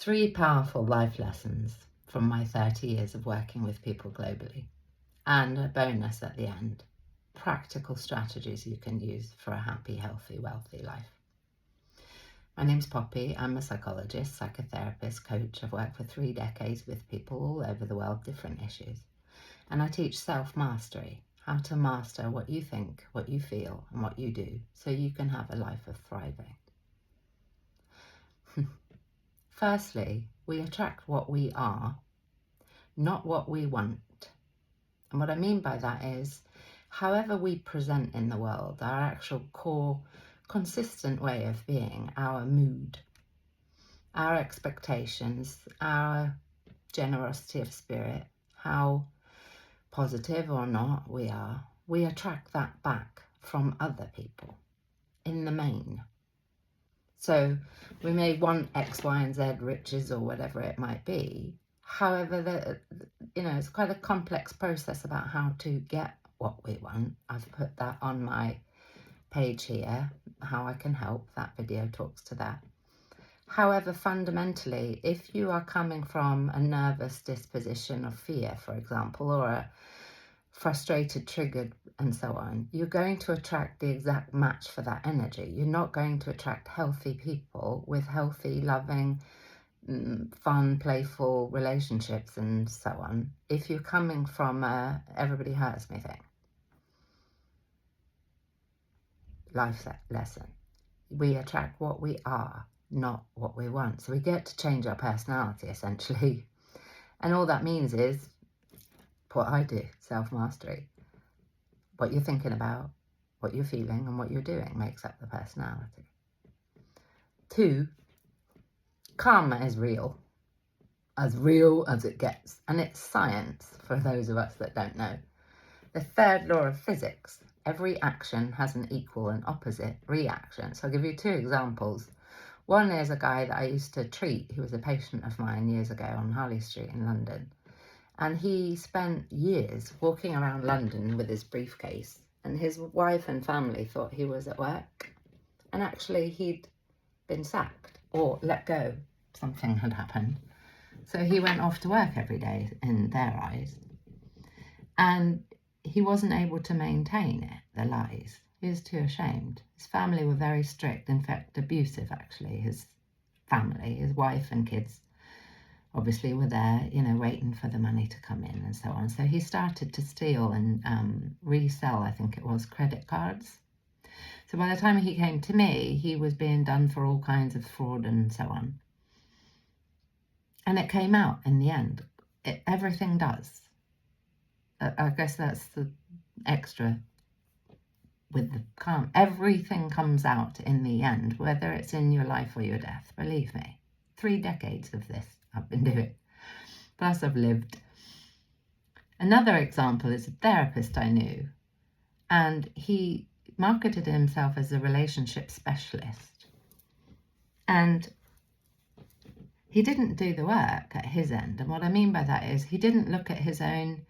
3 powerful life lessons from my 30 years of working with people globally, and a bonus at the end, practical strategies you can use for a happy, healthy, wealthy life. My name's Poppy. I'm a psychologist, psychotherapist, coach. I've worked for 3 decades with people all over the world, different issues. And I teach self-mastery, how to master what you think, what you feel, and what you do, so you can have a life of thriving. Firstly, we attract what we are, not what we want. And what I mean by that is, however we present in the world, our actual core, consistent way of being, our mood, our expectations, our generosity of spirit, how positive or not we are, we attract that back from other people in the main. So we may want X, Y, and Z riches or whatever it might be. However, it's quite a complex process about how to get what we want. I've put that on my page here, how I can help. That video talks to that. However, fundamentally, if you are coming from a nervous disposition of fear, for example, or a frustrated, triggered, and so on, you're going to attract the exact match for that energy. You're not going to attract healthy people with healthy, loving, fun, playful relationships and so on if you're coming from a everybody hurts me thing. Life lesson. We attract what we are, not what we want. So we get to change our personality, essentially. And all that means is what I do, self-mastery. What you're thinking about, what you're feeling, and what you're doing makes up the personality. 2, karma is real as it gets. And it's science, for those of us that don't know. The 3rd law of physics, every action has an equal and opposite reaction. So I'll give you 2 examples. One is a guy that I used to treat. He was a patient of mine years ago on Harley Street in London. And he spent years walking around London with his briefcase, and his wife and family thought he was at work. And actually he'd been sacked or let go. Something had happened. So he went off to work every day in their eyes. And he wasn't able to maintain it, the lies. He was too ashamed. His family were very strict, in fact abusive actually. His family, his wife and kids, obviously were there, waiting for the money to come in and so on. So he started to steal and resell, I think it was, credit cards. So by the time he came to me, he was being done for all kinds of fraud and so on. And it came out in the end. Everything does. I guess that's the extra with the calm. Everything comes out in the end, whether it's in your life or your death, believe me. 3 decades of this I've been doing. Plus I've lived. Another example is a therapist I knew, and he marketed himself as a relationship specialist. And he didn't do the work at his end. And what I mean by that is he didn't look at his own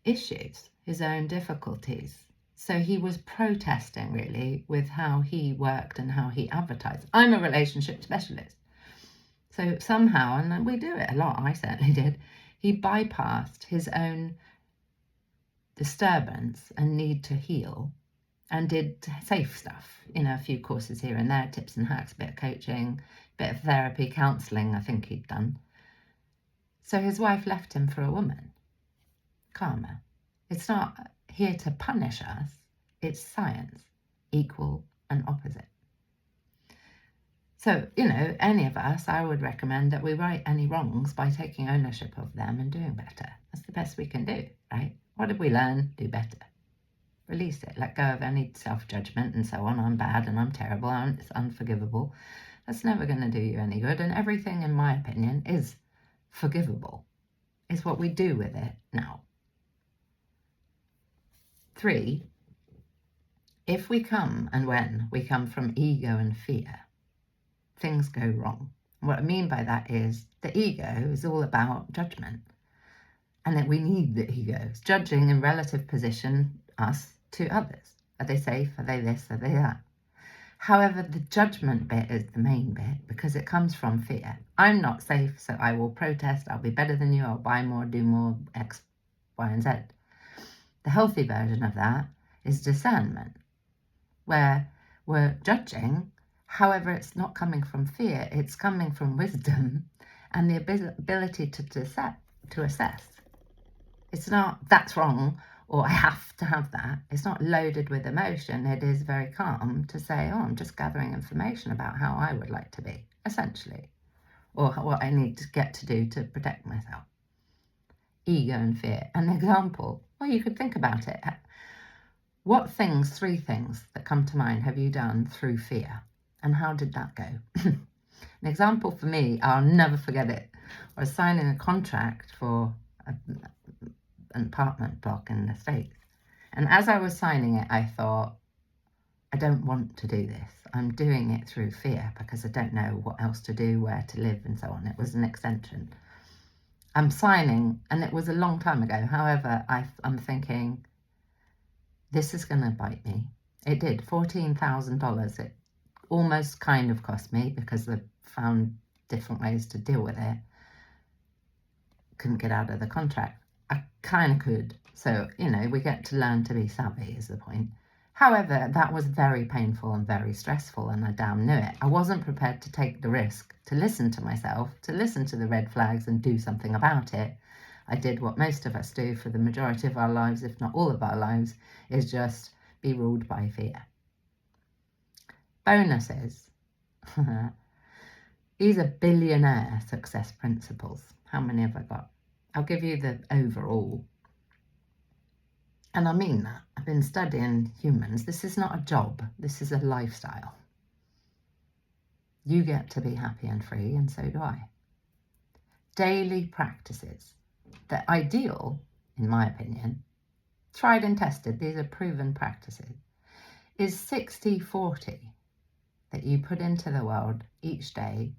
issues, his own difficulties. So he was protesting really with how he worked and how he advertised. I'm a relationship specialist. So somehow, and we do it a lot, I certainly did, he bypassed his own disturbance and need to heal and did safe stuff, a few courses here and there, tips and hacks, a bit of coaching, a bit of therapy, counselling, I think he'd done. So his wife left him for a woman. Karma. It's not here to punish us, it's science, equal and opposite. So, any of us, I would recommend that we right any wrongs by taking ownership of them and doing better. That's the best we can do, right? What did we learn? Do better. Release it. Let go of any self-judgment and so on. I'm bad and I'm terrible. It's unforgivable. That's never going to do you any good. And everything, in my opinion, is forgivable. It's what we do with it now. 3, if we come and when we come from ego and fear, things go wrong. What I mean by that is the ego is all about judgment, and that we need the ego. It's judging in relative position us to others. Are they safe? Are they this? Are they that? However, the judgment bit is the main bit because it comes from fear. I'm not safe, so I will protest. I'll be better than you. I'll buy more, do more, X, Y, and Z. The healthy version of that is discernment, where we're judging. However, it's not coming from fear. It's coming from wisdom and the ability to assess. It's not, that's wrong, or I have to have that. It's not loaded with emotion. It is very calm to say, oh, I'm just gathering information about how I would like to be, essentially, or what I need to get to do to protect myself. Ego and fear. An example, well, you could think about it. What things, 3 things that come to mind, have you done through fear? And how did that go? An example for me, I'll never forget it. I was signing a contract for an apartment block in the States. And as I was signing it, I thought, I don't want to do this. I'm doing it through fear because I don't know what else to do, where to live, and so on. It was an extension. I'm signing, and it was a long time ago. However, I'm thinking, this is going to bite me. It did. $14,000. It almost kind of cost me because I found different ways to deal with it. Couldn't get out of the contract. I kind of could. So, we get to learn to be savvy is the point. However, that was very painful and very stressful, and I damn knew it. I wasn't prepared to take the risk, to listen to myself, to listen to the red flags and do something about it. I did what most of us do for the majority of our lives, if not all of our lives, is just be ruled by fear. Bonuses. These are billionaire success principles. How many have I got? I'll give you the overall. And I mean that. I've been studying humans. This is not a job. This is a lifestyle. You get to be happy and free, and so do I. Daily practices. The ideal, in my opinion, tried and tested, these are proven practices, is 60-40 that you put into the world each day.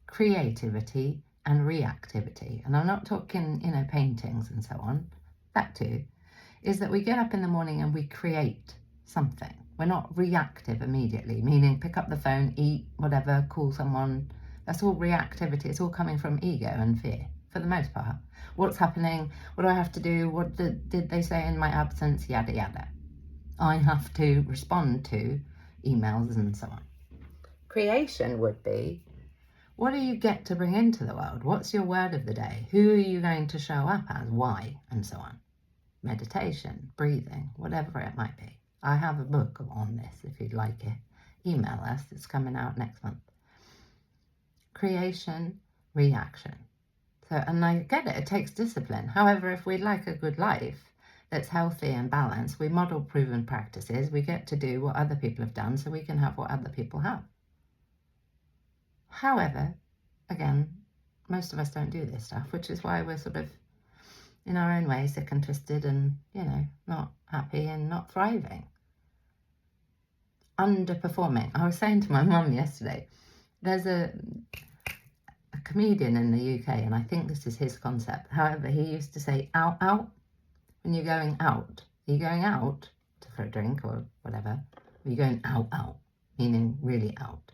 Creativity and reactivity. And I'm not talking, paintings and so on. That too. Is that we get up in the morning and we create something. We're not reactive immediately, meaning pick up the phone, eat, whatever, call someone. That's all reactivity. It's all coming from ego and fear, for the most part. What's happening? What do I have to do? What did they say in my absence? Yada, yada. I have to respond to emails and so on. Creation would be, what do you get to bring into the world? What's your word of the day? Who are you going to show up as? Why? And so on. Meditation, breathing, whatever it might be. I have a book on this if you'd like it. Email us. It's coming out next month. Creation, reaction. So, and I get it. It takes discipline. However, if we'd like a good life that's healthy and balanced, we model proven practices. We get to do what other people have done so we can have what other people have. However, again, most of us don't do this stuff, which is why we're sort of, in our own way, sick and twisted and, not happy and not thriving. Underperforming. I was saying to my mum yesterday, there's a comedian in the UK, and I think this is his concept. However, he used to say, out, out, when you're going out. Are you going out for a drink or whatever? Are you going out, out, meaning really out?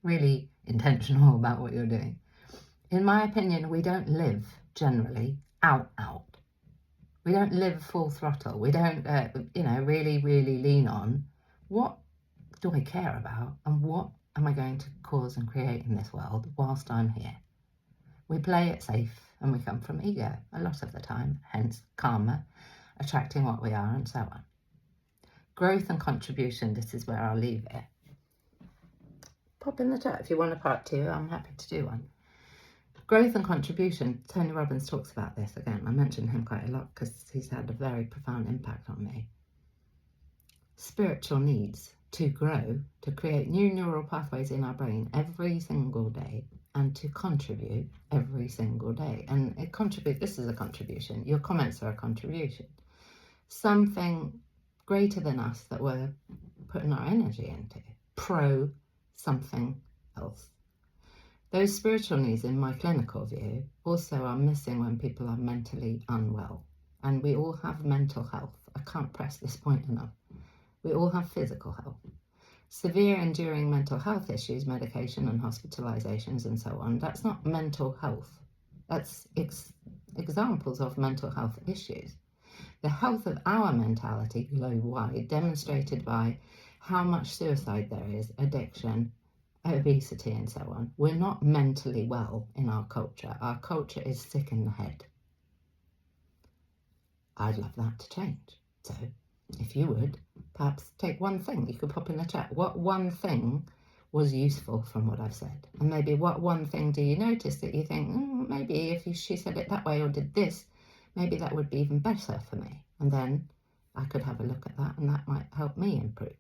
Really intentional about what you're doing. In my opinion, we don't live generally out. We don't live full throttle. We don't, really, really lean on what do I care about and what am I going to cause and create in this world whilst I'm here. We play it safe and we come from ego a lot of the time, hence karma, attracting what we are and so on. Growth and contribution, this is where I'll leave it. Pop in the chat if you want a part 2. I'm happy to do one. Growth and contribution. Tony Robbins talks about this. Again, I mention him quite a lot because he's had a very profound impact on me. Spiritual needs to grow, to create new neural pathways in our brain every single day and to contribute every single day. And this is a contribution. Your comments are a contribution. Something greater than us that we're putting our energy into. Something else. Those spiritual needs, in my clinical view, also are missing when people are mentally unwell. And we all have mental health. I can't press this point enough. We all have physical health. Severe enduring mental health issues, medication and hospitalizations and so on, that's not mental health. That's examples of mental health issues. The health of our mentality globe-wide, demonstrated by how much suicide there is, addiction, obesity and so on. We're not mentally well in our culture. Our culture is sick in the head. I'd love that to change. So if you would, perhaps take one thing. You could pop in the chat. What one thing was useful from what I've said? And maybe what one thing do you notice that you think, maybe if she said it that way or did this, maybe that would be even better for me. And then I could have a look at that and that might help me improve.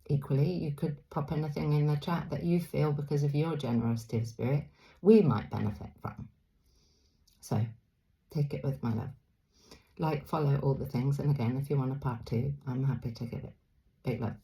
Equally, you could pop anything in the chat that you feel, because of your generosity of spirit, we might benefit from. So take it with my love. Like, follow, all the things. And again, if you want a part 2, I'm happy to give it. Big love.